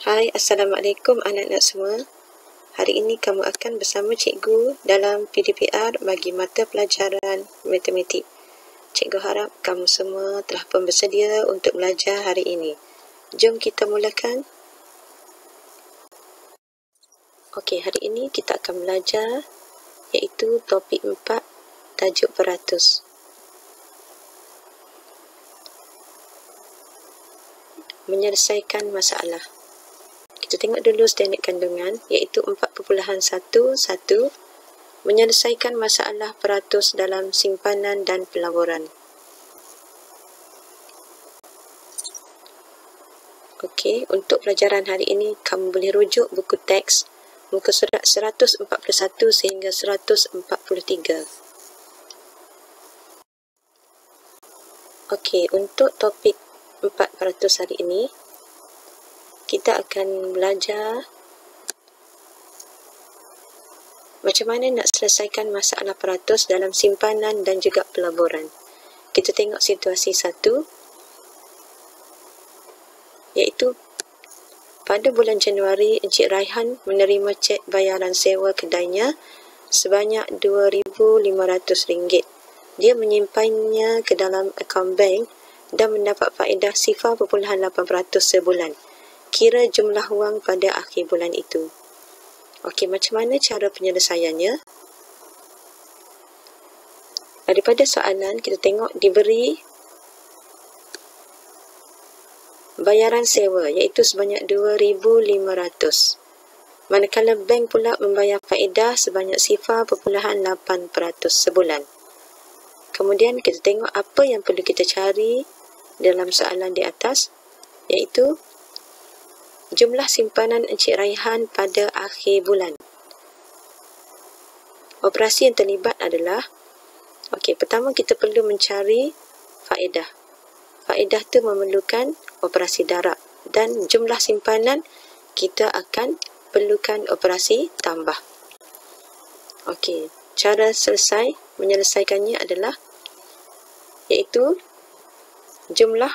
Hai, Assalamualaikum anak-anak semua. Hari ini kamu akan bersama cikgu dalam PDPR bagi mata pelajaran matematik. Cikgu harap kamu semua telah pun bersedia untuk belajar hari ini. Jom kita mulakan. Okey, hari ini kita akan belajar iaitu topik 4, tajuk peratus. Menyelesaikan masalah. Kita tengok dulu standard kandungan iaitu 4.11 menyelesaikan masalah peratus dalam simpanan dan pelaburan. Okey, untuk pelajaran hari ini kamu boleh rujuk buku teks muka surat 141 sehingga 143. Okey, untuk topik 4% hari ini kita akan belajar macam mana nak selesaikan masalah peratus dalam simpanan dan juga pelaburan. Kita tengok situasi 1, iaitu pada bulan Januari, Encik Raihan menerima cek bayaran sewa kedainya sebanyak RM2,500. Dia menyimpannya ke dalam akaun bank dan mendapat faedah 0.8% sebulan. Kira jumlah wang pada akhir bulan itu. Okey, macam mana cara penyelesaiannya? Daripada soalan, kita tengok diberi bayaran sewa iaitu sebanyak RM2,500. Manakala bank pula membayar faedah sebanyak 0.8% sebulan. Kemudian kita tengok apa yang perlu kita cari dalam soalan di atas iaitu jumlah simpanan Encik Raihan pada akhir bulan. Operasi yang terlibat adalah, okey, pertama kita perlu mencari faedah. Faedah tu memerlukan operasi darab dan jumlah simpanan kita akan perlukan operasi tambah. Okey, cara menyelesaikannya adalah iaitu jumlah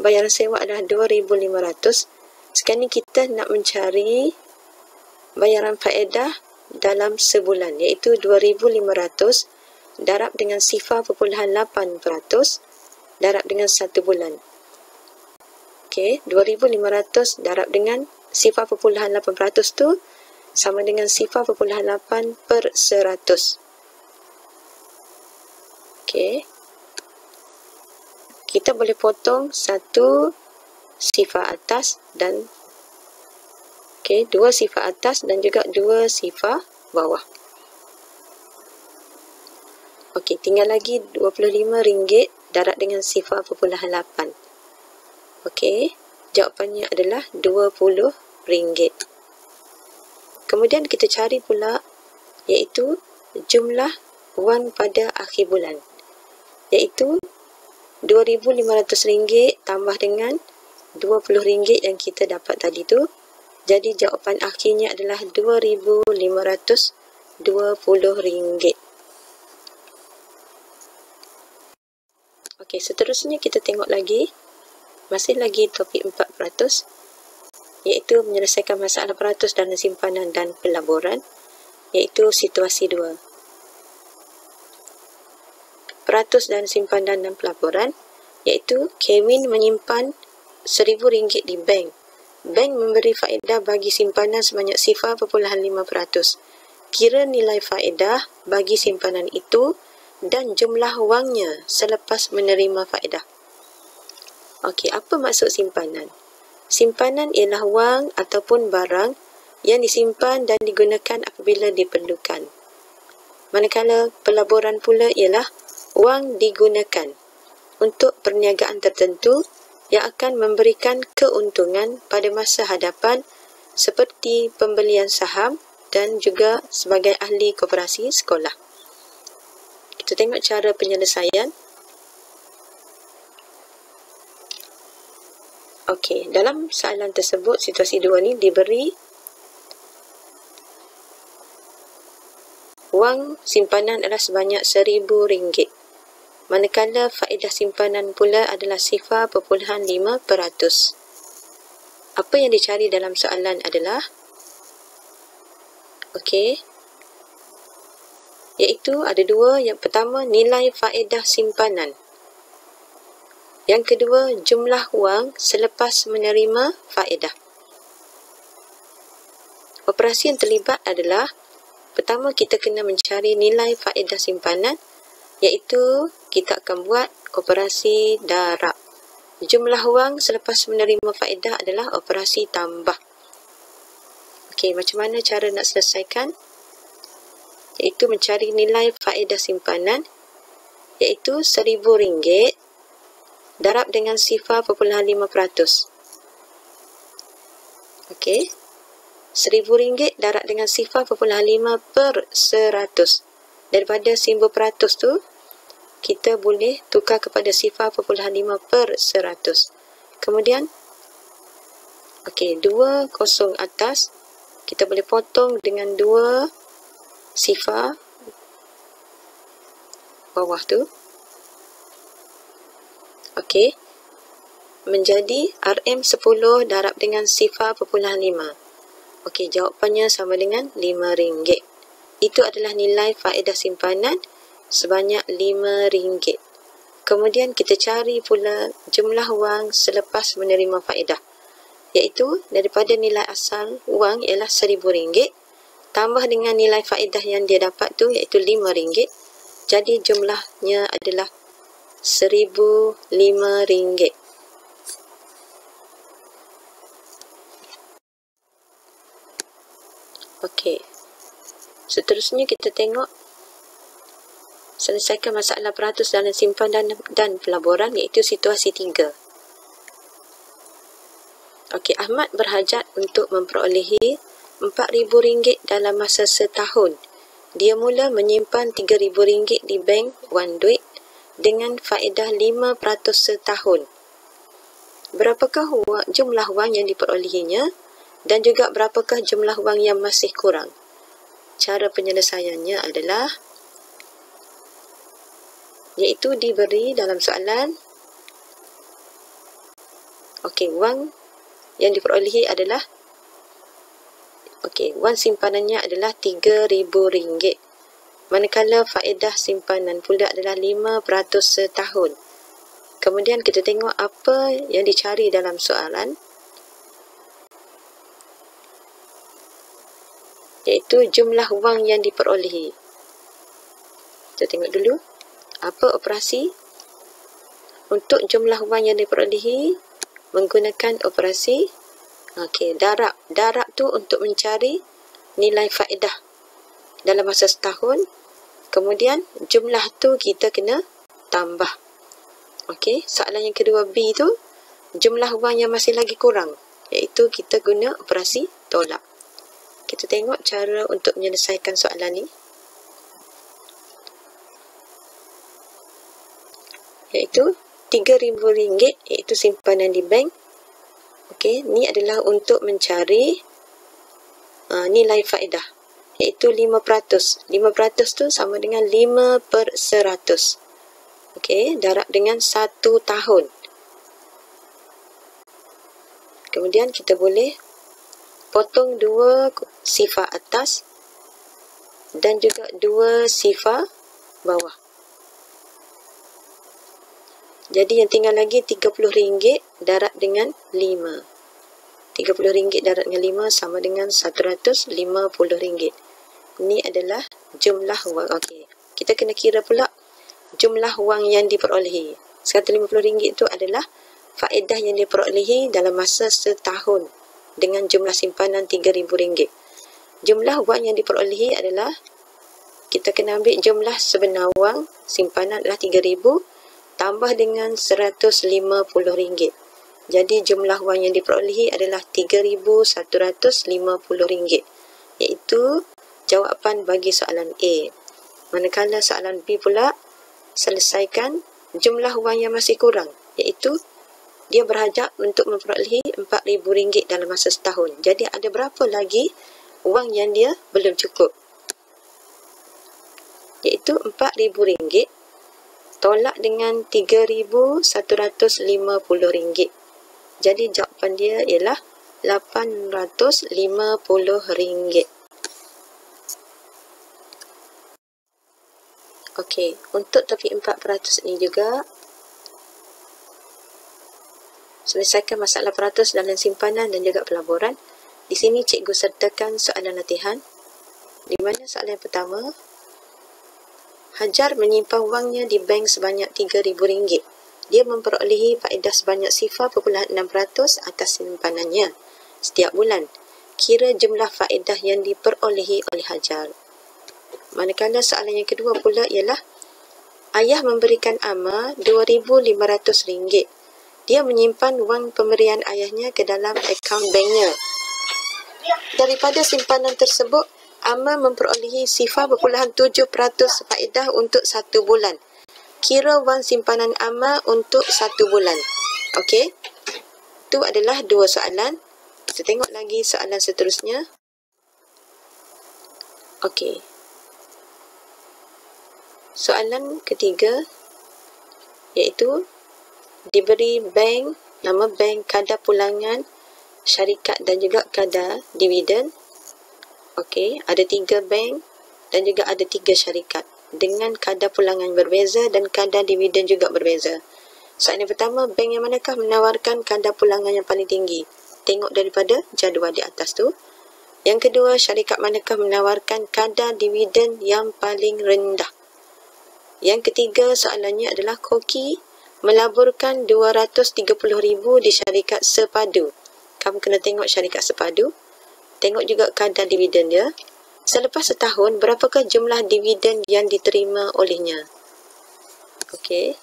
bayaran sewa adalah RM2,500. Sekarang ni kita nak mencari bayaran faedah dalam sebulan iaitu RM2,500 darab dengan 0.8% darab dengan 1 bulan. Okey, RM2,500 darab dengan 0.8% tu sama dengan 0.8/100. Okey. Kita boleh potong 1 sifar atas dan okey, 2 sifar atas dan juga 2 sifar bawah. Okey, tinggal lagi RM25 darab dengan 0.8. Okey, jawapannya adalah RM20. Kemudian kita cari pula iaitu jumlah wang pada akhir bulan. Iaitu RM2,500 tambah dengan RM20 yang kita dapat tadi tu. Jadi jawapan akhirnya adalah RM2,520. Okey, seterusnya kita tengok lagi. Masih lagi topik 4%, iaitu menyelesaikan masalah peratus dalam simpanan dan pelaburan, iaitu situasi 2. Peratus dan simpanan dan pelaburan, iaitu Kevin menyimpan RM1,000 di bank. Bank memberi faedah bagi simpanan sebanyak 0.5%. Kira nilai faedah bagi simpanan itu dan jumlah wangnya selepas menerima faedah. Okey, apa maksud simpanan? Simpanan ialah wang ataupun barang yang disimpan dan digunakan apabila diperlukan. Manakala pelaburan pula ialah wang digunakan untuk perniagaan tertentu yang akan memberikan keuntungan pada masa hadapan seperti pembelian saham dan juga sebagai ahli koperasi sekolah. Kita tengok cara penyelesaian. Okey, dalam soalan tersebut, situasi 2 ni diberi wang simpanan adalah sebanyak RM1,000. Manakala faedah simpanan pula adalah 0.5%. Apa yang dicari dalam soalan adalah iaitu ada dua. Yang pertama, nilai faedah simpanan. Yang kedua, jumlah wang selepas menerima faedah. Operasi yang terlibat adalah, pertama kita kena mencari nilai faedah simpanan, iaitu kita akan buat operasi darab. Jumlah wang selepas menerima faedah adalah operasi tambah. Macam mana cara nak selesaikan? Iaitu mencari nilai faedah simpanan, iaitu RM1,000 darab dengan 0.5%. RM1,000 darab dengan 0.5 per 100. Daripada simbol peratus tu, kita boleh tukar kepada 0.5 per 100. Kemudian, 2 kosong atas, kita boleh potong dengan 2 sifar bawah tu. Menjadi RM10 darab dengan 0.5. Jawapannya sama dengan RM5. Itu adalah nilai faedah simpanan sebanyak RM5. Kemudian kita cari pula jumlah wang selepas menerima faedah, iaitu daripada nilai asal wang ialah RM1,000 tambah dengan nilai faedah yang dia dapat tu iaitu RM5. Jadi jumlahnya adalah RM1,005. Seterusnya kita tengok selesaikan masalah peratus dalam simpanan dan pelaburan, iaitu situasi 3. Ahmad berhajat untuk memperolehi RM4,000 dalam masa setahun. Dia mula menyimpan RM3,000 di bank wang duit dengan faedah 5% setahun. Berapakah jumlah wang yang diperolehinya dan juga berapakah jumlah wang yang masih kurang? Cara penyelesaiannya adalah, iaitu diberi dalam soalan, wang yang diperolehi adalah, wang simpanannya adalah RM3,000. Manakala faedah simpanan pula adalah 5% setahun. Kemudian kita tengok apa yang dicari dalam soalan, iaitu jumlah wang yang diperolehi. Kita tengok dulu apa operasi untuk jumlah wang yang diperolehi. Menggunakan operasi darab. Darab tu untuk mencari nilai faedah dalam masa setahun. Kemudian jumlah tu kita kena tambah. Soalan yang kedua B tu, jumlah wang yang masih lagi kurang, iaitu kita guna operasi tolak. Kita tengok cara untuk menyelesaikan soalan ni, iaitu RM3,000 iaitu simpanan di bank. Ni adalah untuk mencari nilai faedah, iaitu 5%. 5% tu sama dengan 5 per 100. Darab dengan 1 tahun. Kemudian kita boleh potong 2 sifar atas dan juga 2 sifar bawah. Jadi yang tinggal lagi RM30 darab dengan 5. RM30 darab dengan 5 sama dengan RM150. Ini adalah jumlah wang. Kita kena kira pula jumlah wang yang diperolehi. RM150 itu adalah faedah yang diperolehi dalam masa setahun dengan jumlah simpanan RM3,000. Jumlah wang yang diperolehi adalah, kita kena ambil jumlah sebenar wang simpanan adalah RM3,000 tambah dengan RM150. Jadi jumlah wang yang diperolehi adalah RM3,150, iaitu jawapan bagi soalan A. Manakala soalan B pula, selesaikan jumlah wang yang masih kurang, iaitu dia berhajat untuk memperolehi RM4,000 dalam masa setahun. Jadi ada berapa lagi wang yang dia belum cukup, iaitu RM4,000 tolak dengan RM3,150. Jadi jawapan dia ialah RM850. Okey, untuk topik 4% ni juga, selesaikan masalah peratus dalam simpanan dan juga pelaburan. Di sini cikgu sertakan soalan latihan, di mana soalan yang pertama, Hajar menyimpan wangnya di bank sebanyak RM3,000. Dia memperolehi faedah sebanyak 0.6% atas simpanannya setiap bulan. Kira jumlah faedah yang diperolehi oleh Hajar. Manakala soalan yang kedua pula ialah, ayah memberikan Ama RM2,500. Dia menyimpan wang pemberian ayahnya ke dalam akaun banknya. Daripada simpanan tersebut, Ama memperolehi 0.7% faedah untuk 1 bulan. Kira wang simpanan Ama untuk 1 bulan. Okey? Itu adalah 2 soalan. Kita tengok lagi soalan seterusnya. Okey. Soalan ketiga, iaitu diberi bank, nama bank, kadar pulangan syarikat dan juga kadar dividen. Okey, ada 3 bank dan juga ada 3 syarikat dengan kadar pulangan berbeza dan kadar dividen juga berbeza. Soalan yang pertama, bank yang manakah menawarkan kadar pulangan yang paling tinggi? Tengok daripada jadual di atas tu. Yang kedua, syarikat manakah menawarkan kadar dividen yang paling rendah? Yang ketiga soalannya adalah Koki melaburkan RM230,000 di syarikat sepadu. Kamu kena tengok syarikat sepadu. Tengok juga kadar dividen dia. Selepas setahun, berapakah jumlah dividen yang diterima olehnya? Okey.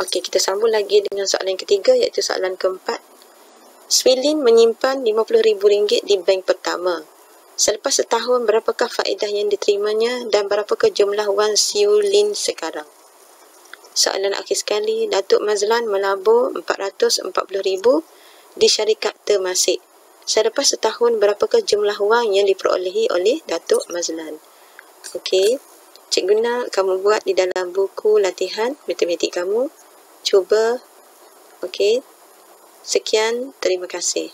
Okey, kita sambung lagi dengan soalan yang ketiga, iaitu soalan keempat. Swilin menyimpan RM50,000 di bank pertama. Selepas setahun, berapakah faedah yang diterimanya dan berapakah jumlah wang Swilin sekarang? Soalan akhir sekali, Datuk Mazlan melabur RM440,000 di syarikat Temasek. Selepas setahun, berapakah jumlah wang yang diperolehi oleh Datuk Mazlan? Okey, cikgu nak kamu buat di dalam buku latihan matematik kamu. Cuba. Okey, sekian, terima kasih.